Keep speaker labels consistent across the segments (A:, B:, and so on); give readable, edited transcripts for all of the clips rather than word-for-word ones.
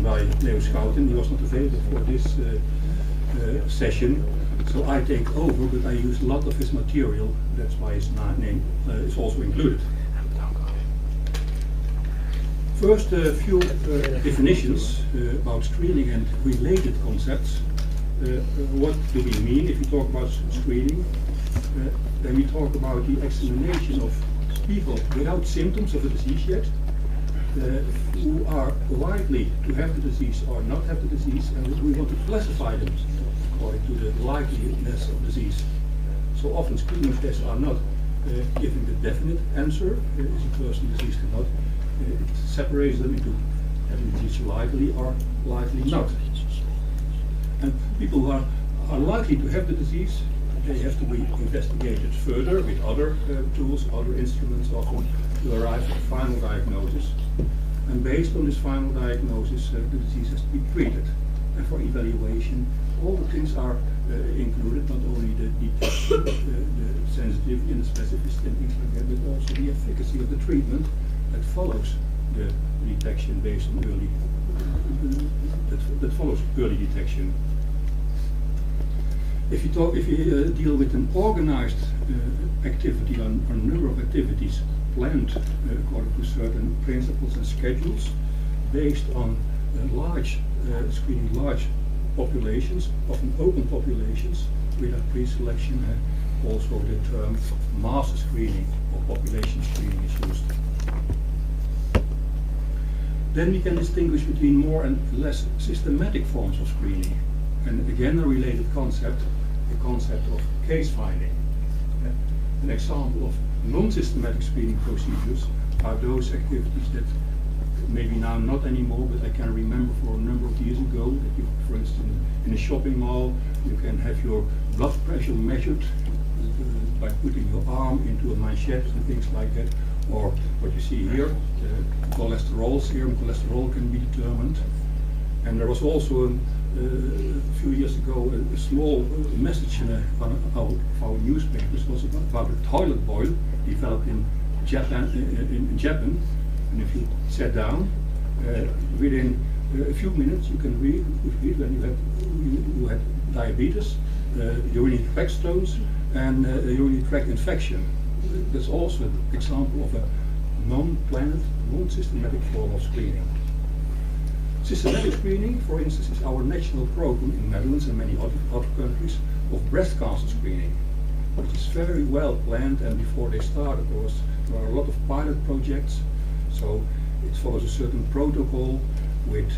A: given by Leo Schouten. He was not available for this session, so I take over, but I use a lot of his material. That's why his name is also included. First, a few definitions about screening and related concepts. What do we mean if we talk about screening? Then we talk about the examination of people without symptoms of a disease yet, who are likely to have the disease or not have the disease, and we want to classify them according to the likeliness of disease. So often screening tests are not giving the definite answer, is a person diseased or not. It separates them into having disease likely or likely not. And people who are likely to have the disease, they have to be investigated further with other tools, other instruments often, to arrive at a final diagnosis. And based on this final diagnosis, the disease has to be treated. And for evaluation, all the things are included, not only the detection, the sensitivity and the specificity and things like that, but also the efficacy of the treatment that follows the detection based on early, that follows early detection. If you deal with an organized activity or a number of activities planned according to certain principles and schedules, based on screening large populations, often open populations, without pre-selection, also the term mass screening or population screening is used. Then we can distinguish between more and less systematic forms of screening. And again, a related concept, the concept of case finding. An example of non-systematic screening procedures are those activities that maybe now not anymore, but I can remember for a number of years ago that you, for instance, in a shopping mall, you can have your blood pressure measured by putting your arm into a manchette and things like that. Or what you see here, cholesterol, serum cholesterol can be determined. And there was also a few years ago a small message in our newspapers was about a toilet boil developed in Japan. And if you sat down, within a few minutes you can read when you had diabetes, urinary tract stones, and urinary tract infection. That's also an example of a non-planned, non-systematic form of screening. Systematic screening, for instance, is our national program in the Netherlands and many other countries of breast cancer screening, which is very well planned, and before they started there are a lot of pilot projects, so it follows a certain protocol with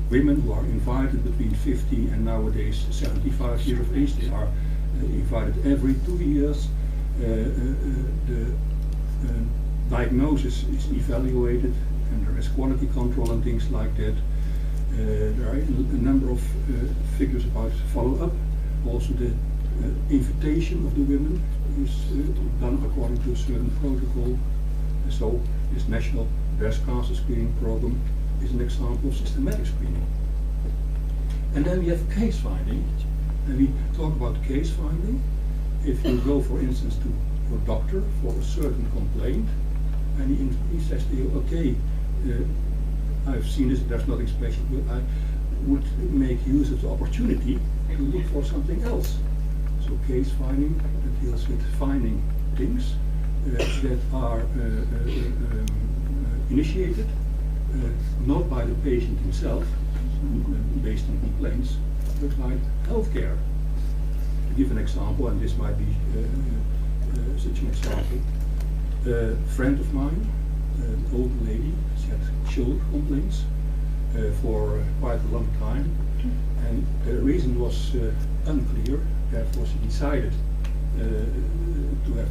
A: women who are invited between 50 and nowadays 75 years of age. They are invited every 2 years. The diagnosis is evaluated, and there is quality control and things like that. There are a number of figures about follow-up. Also the invitation of the women is done according to a certain protocol. So this national breast cancer screening program is an example of systematic screening. And then we have case finding. And we talk about case finding. If you go, for instance, to your doctor for a certain complaint, and he says to you, okay, I've seen this, there's nothing special, but I would make use of the opportunity to look for something else. So case finding that deals with finding things that are initiated not by the patient himself, based on complaints, but by healthcare. To give an example, and this might be such an example, a friend of mine, an old lady, she had shoulder complaints for quite a long time, and the reason was unclear. Therefore, she decided to have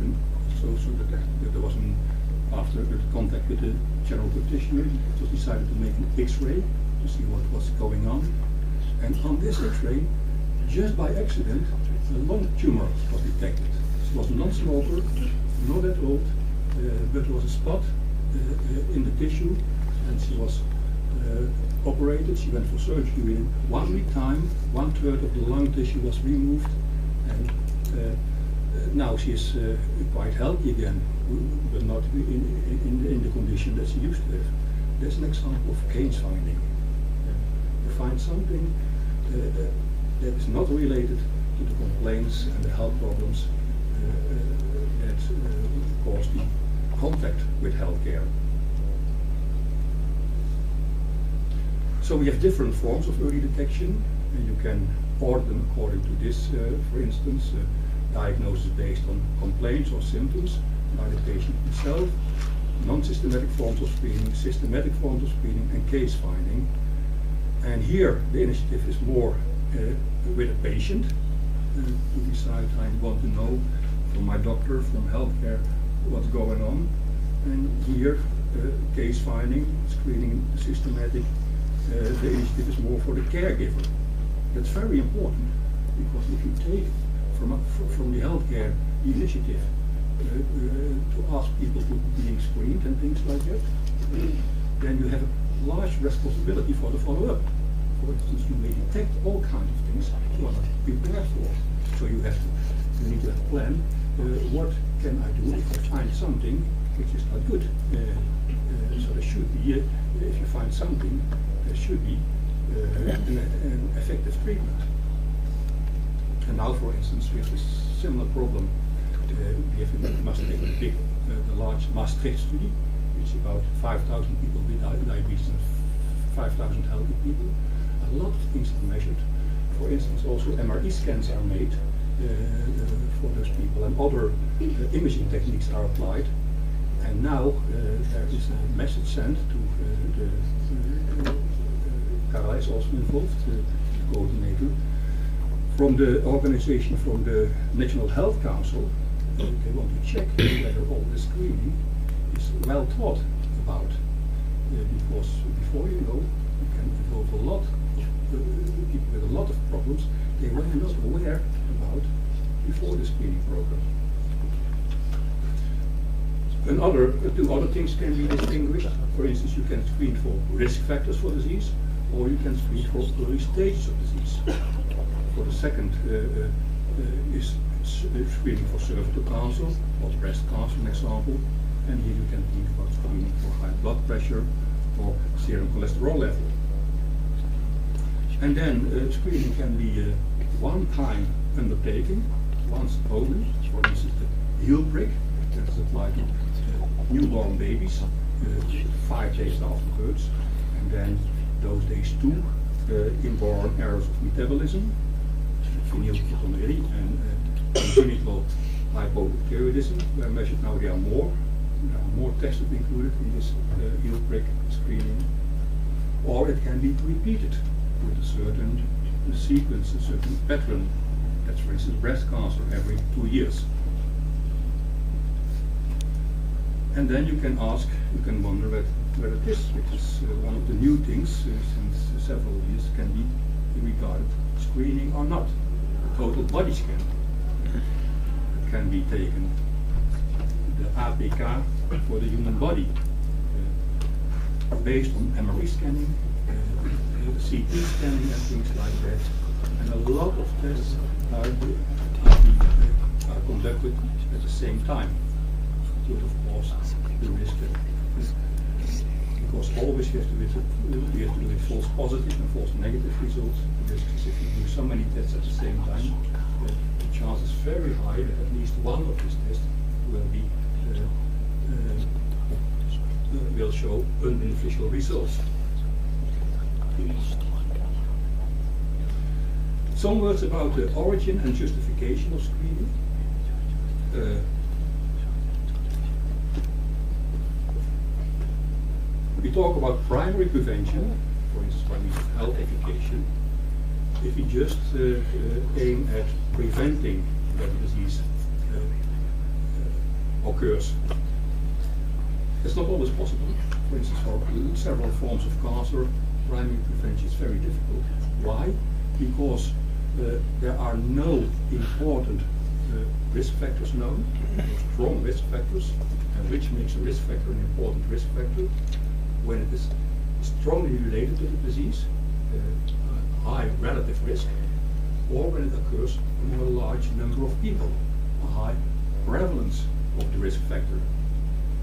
A: so that there was after the contact with the general practitioner, it was decided to make an X-ray to see what was going on. And on this X-ray, just by accident, a lung tumor was detected. She was a non-smoker, not that old, but there was a spot in the tissue, and she was operated. She went for surgery in 1 week time. 1/3 of the lung tissue was removed, and now she is quite healthy again, but not in the condition that she used to have. There's an example of case finding. You find something that is not related to the complaints and the health problems that cause the contact with healthcare. So we have different forms of early detection, and you can order them according to this, for instance, diagnosis based on complaints or symptoms by the patient itself, non-systematic forms of screening, systematic forms of screening, and case finding. And here the initiative is more with a patient to decide, I want to know from my doctor, from healthcare, what's going on. And here case finding, screening, systematic, the initiative is more for the caregiver. That's very important, because if you take from the healthcare the initiative to ask people to being screened and things like that, then you have a large responsibility for the follow-up. For instance, you may detect all kinds of things you are not prepared for. So you need to plan, what can I do if I find something which is not good? So there should be, if you find something, there should be an effective treatment. And now, for instance, we have a similar problem. We have in Maastricht the large Maastricht study, which is about 5,000 people with diabetes and 5,000 healthy people. A lot of things are measured. For instance, also MRI scans are made for those people, and other imaging techniques are applied. And now there is a message sent to Carla is also involved, the coordinator, from the organization, from the National Health Council. They want to check whether all the screening is well thought about, because before you know, you can involve a lot of people with a lot of problems they were not aware about before the screening program. Two other things can be distinguished. For instance, you can screen for risk factors for disease, or you can screen for early stages of disease. For the second is screening for cervical cancer or breast cancer, an example. And here you can think about screening for high blood pressure or serum cholesterol level. And then screening can be a one-time undertaking, once only. For instance, the heel prick that is applied to newborn babies 5 days after birth, and then those days too, inborn errors of metabolism, phenylketonuria, and congenital hypothyroidism were measured. Now there are more tests included in this heel prick screening, or it can be repeated with a certain sequence, a certain pattern. That's, for instance, breast cancer every 2 years. And then you can wonder whether this, which is one of the new things since several years, can be regarded screening or not. A total body scan that can be taken, the APK for the human body, based on MRI scanning, the CT scanning and things like that. And a lot of tests are conducted at the same time. But of course, the risk because always you have to do with false positive and false negative results. The risk is if you do so many tests at the same time, that the chance is very high that at least one of these tests will show unbeneficial results. Some words about the origin and justification of screening. We talk about primary prevention, for instance, by means of health education. If we just aim at preventing that disease occurs, it's not always possible. For instance, for several forms of cancer, primary prevention is very difficult. Why? Because there are no important risk factors known, no strong risk factors, and which makes a risk factor an important risk factor. When it is strongly related to the disease, high relative risk, or when it occurs among a large number of people, a high prevalence of the risk factor.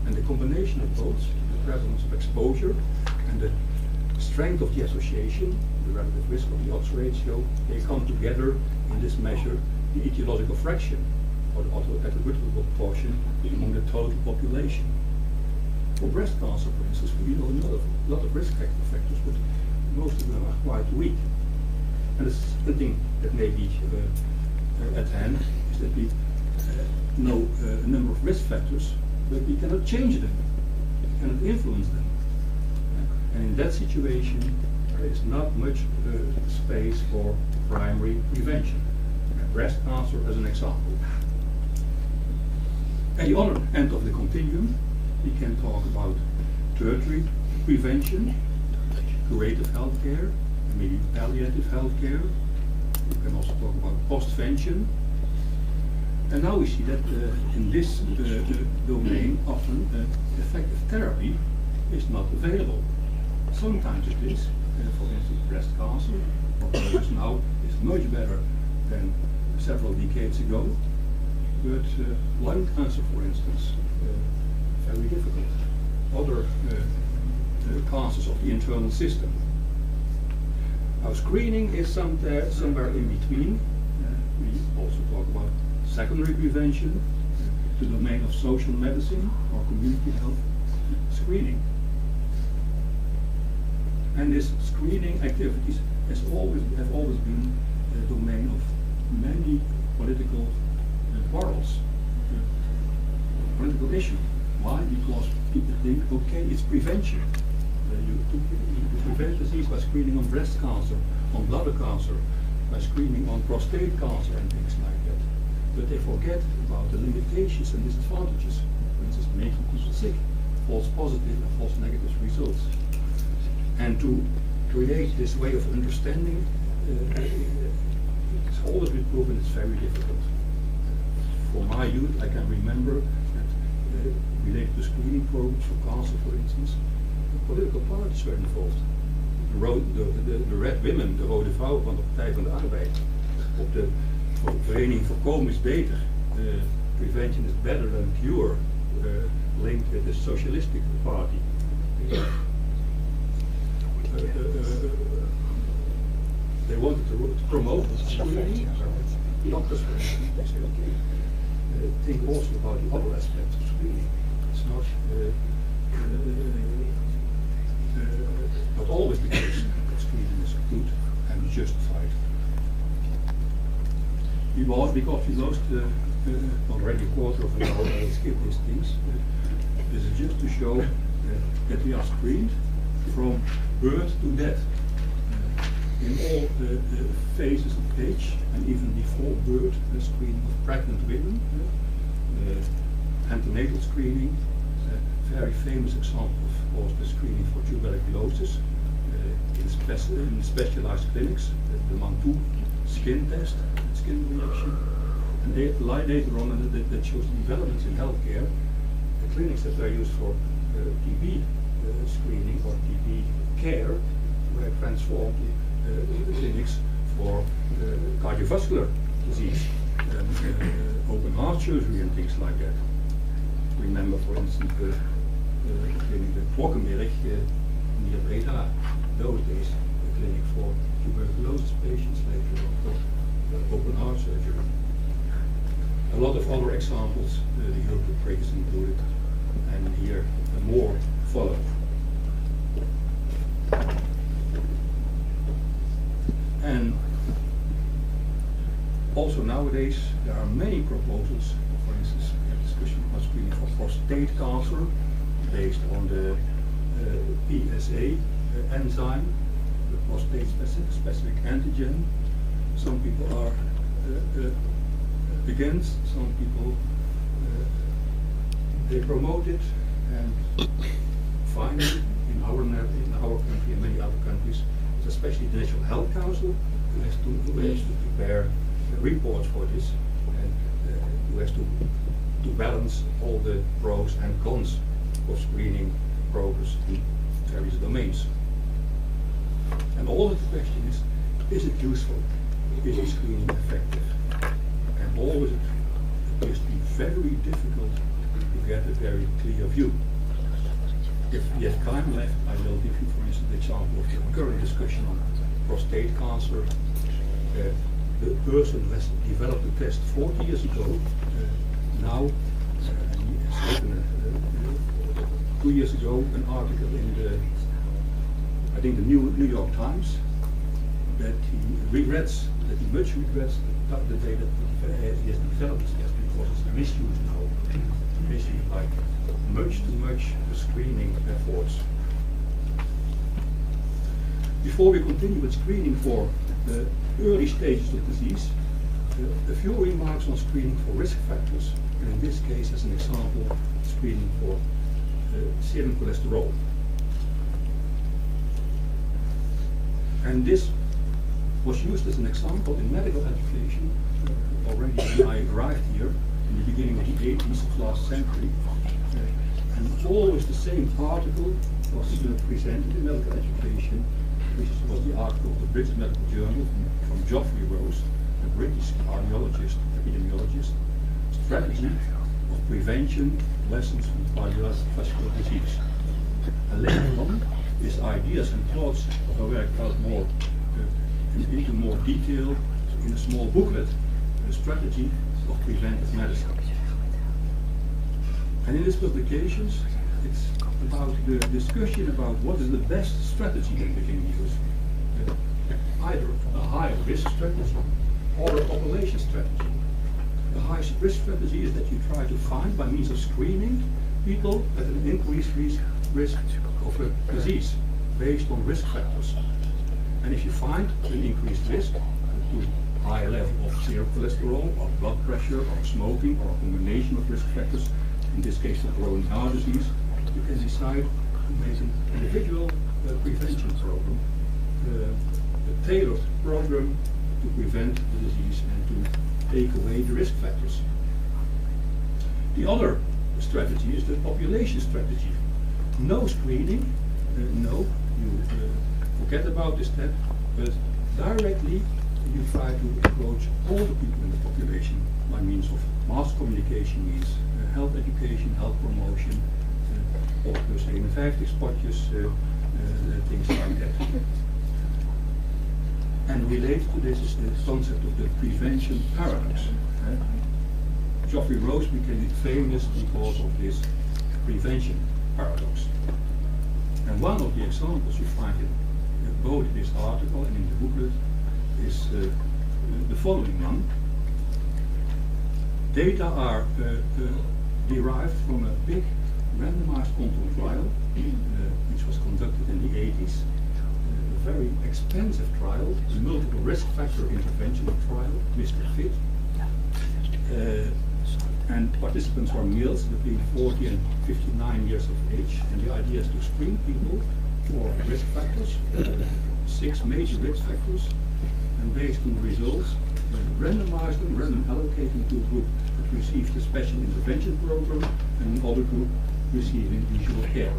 A: And the combination of both, the prevalence of exposure and the strength of the association, the relative risk of the odds ratio, they come together in this measure, the etiological fraction, or the attributable proportion among the total population. For breast cancer, for instance, we know a lot of risk factors, but most of them are quite weak. And the thing that may be at hand is that we know a number of risk factors, but we cannot change them, we cannot influence them. And in that situation, there is not much space for primary prevention. Breast cancer as an example. At the other end of the continuum, we can talk about tertiary prevention, curative healthcare, maybe palliative healthcare. We can also talk about postvention. And now we see that in this domain, often effective therapy is not available. Sometimes it is, for instance, breast cancer, prognosis now is much better than several decades ago. But lung cancer, for instance, very difficult. Other cancers of the internal system. Now screening is somewhere in between. We also talk about secondary prevention, the domain of social medicine or community health screening. And this screening activities have always been the domain of many political quarrels, political issue. Why? Because people think, okay, it's prevention. You prevent disease by screening on breast cancer, on bladder cancer, by screening on prostate cancer and things like that. But they forget about the limitations and disadvantages. For instance, making people sick, false positive and false negative results. And to create this way of understanding, it's always been proven it's very difficult. For my youth, I can remember that related to screening programs for cancer, for instance, political parties were involved. De Red Women, de Rode Vrouwen van de Partij van de Arbeid, op de vereniging voorkomen is beter, prevention is better than cure, linked with the Socialistic Party. They wanted to promote screening. Doctors, they say, okay, think also about the other aspects of screening. It's not always the case that screening is good and justified. Because we lost already a quarter of an hour, I will skip these things. This is just to show that we are screened from birth to death. In all the phases of age and even before birth, the screening of pregnant women, antenatal screening, very famous example of course the screening for tuberculosis in specialized clinics, the Mantoux skin test, skin reaction, and later on that shows developments in healthcare. The clinics that were used for TB screening or TB care were transformed to clinics for cardiovascular disease, open heart surgery and things like that. Remember, for instance, the clinic, the Kwokkenberg near Breda, those days, the clinic for tuberculosis patients, later on for open heart surgery. A lot of other examples, the European Prague is included, and here more follow. And also nowadays there are many proposals. For instance, we have discussion about screening for prostate cancer based on the PSA enzyme, the prostate specific antigen. Some people are against, some people they promote it, and finally in our country and many other countries, especially the National Health Council, who has to prepare reports for this, and who has to balance all the pros and cons of screening progress in various domains. And all of the question is it useful? Is the screening effective? And always it appears to be very difficult to get a very clear view. If you have time left, I will give you, for instance, the example of the current discussion on prostate cancer. The person who has developed the test 40 years ago, now, and he has written 2 years ago an article in the, I think, the New York Times, that he regrets, that he much regrets the day that he has developed this test, because it's misused now, misused by much too much screening efforts. Before we continue with screening for the early stages of disease, a few remarks on screening for risk factors, and in this case, as an example, screening for serum cholesterol. And this was used as an example in medical education already when I arrived here in the beginning of the 80s of last century. And always the same article was presented in medical education, which was the article of the British Medical Journal from Geoffrey Rose, a British cardiologist, epidemiologist, strategy of prevention, lessons from cardiovascular disease. And later on, his ideas and thoughts are worked out more into more detail in a small booklet, a strategy of preventive medicine. And in his publications, it's about the discussion about what is the best strategy that we can use. Either a high risk strategy or a population strategy. The high risk strategy is that you try to find, by means of screening, people at an increased risk of a disease based on risk factors. And if you find an increased risk to high level of serum cholesterol or blood pressure or smoking or a combination of risk factors, in this case for coronary heart disease, you can decide to make an individual prevention program, a tailored program to prevent the disease and to take away the risk factors. The other strategy is the population strategy. No screening, no, you forget about this step, but directly you try to approach all the people in the population by means of mass communication means, health education, health promotion, plus 51 spotjes, things like that. And related to this is the concept of the prevention paradox. Geoffrey Rose became famous because of this prevention paradox. And one of the examples you find in both this article and in the booklet is the following one. Data are derived from a big randomized control trial, which was conducted in the 80s. A very expensive trial, a multiple risk factor intervention trial, Mr. Fit. And participants were males between 40 and 59 years of age. And the idea is to screen people for risk factors, 6 major risk factors, and based on the results, randomize them, random allocating to a group that received a special intervention program and another group receiving usual care.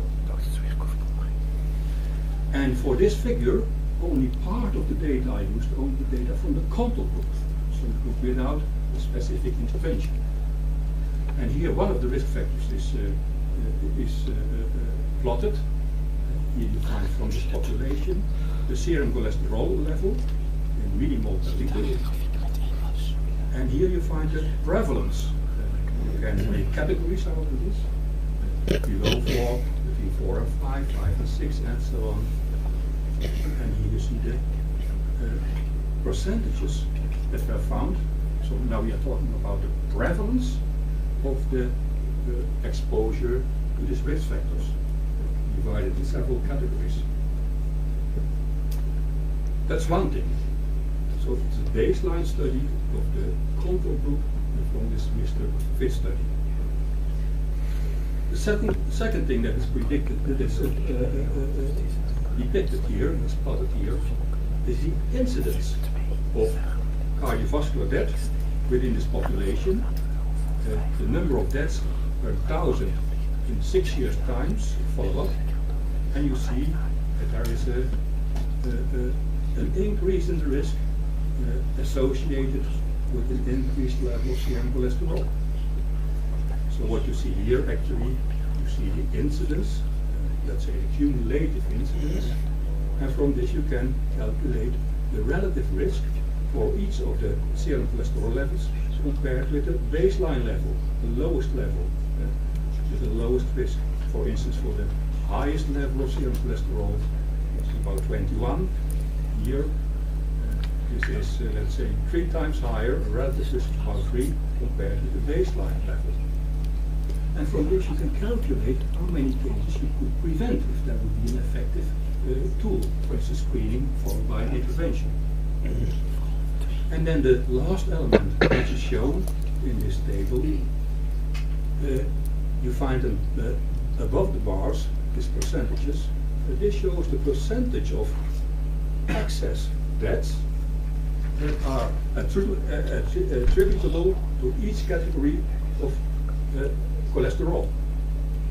A: And for this figure, only part of the data I used, only the data from the control group, so the group without a specific intervention. And here one of the risk factors is plotted. Here you find from this population the serum cholesterol level in millimole per liter. And here you find the prevalence. You can make categories out of this. Below 4, between 4 and 5, 5 and 6, and so on. And here you see the percentages that were found. So now we are talking about the prevalence of the exposure to these risk factors, divided in several categories. That's one thing. So it's a baseline study of the control group from this Mr. Fit study. The second thing that is predicted, that is depicted here, and plotted here, is the incidence of cardiovascular death within this population. The number of deaths per 1,000 in 6 years' times follow-up, and you see that there is an increase in the risk associated with an increased level of serum cholesterol. So what you see here, actually, you see the incidence let's say, the cumulative incidence, and from this you can calculate the relative risk for each of the serum cholesterol levels compared with the baseline level, the lowest level, with the lowest risk. For instance, for the highest level of serum cholesterol, it's about 21 here. This is, let's say, 3 times higher, a relative risk of about 3 compared to the baseline level. And from this you can calculate how many cases you could prevent if that would be an effective tool, for instance, screening followed by an intervention. And then the last element which is shown in this table, you find them above the bars, these percentages. This shows the percentage of excess deaths that are attributable to each category of cholesterol.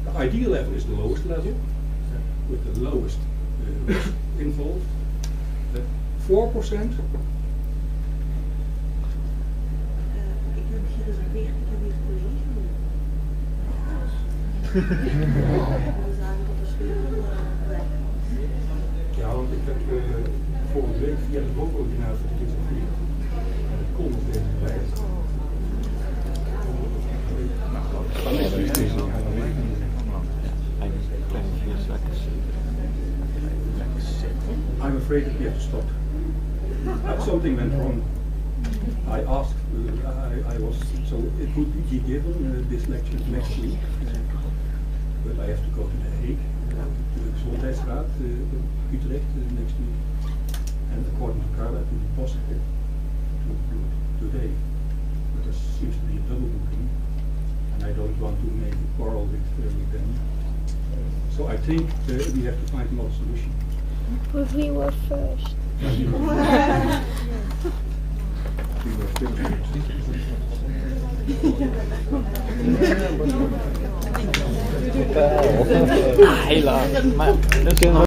A: The ideal level is the lowest level, with the lowest risk involved. 4%. Ja, want ik heb vorige week via de boekcoördinator gezien. En het kon nog even bij. I'm afraid that we have to stop. Something went wrong. I asked, I was, so it would be given this lecture next week, but I have to go to The Hague, to the Gezondheidsraad, Utrecht next week, and according to Carla it would be possible to do it today, but there seems to be a double booking, and I don't want to make a quarrel with them. So I think we have to find another solution.
B: But we were first.
A: We were still
C: Heel laag. Maar dat kunnen we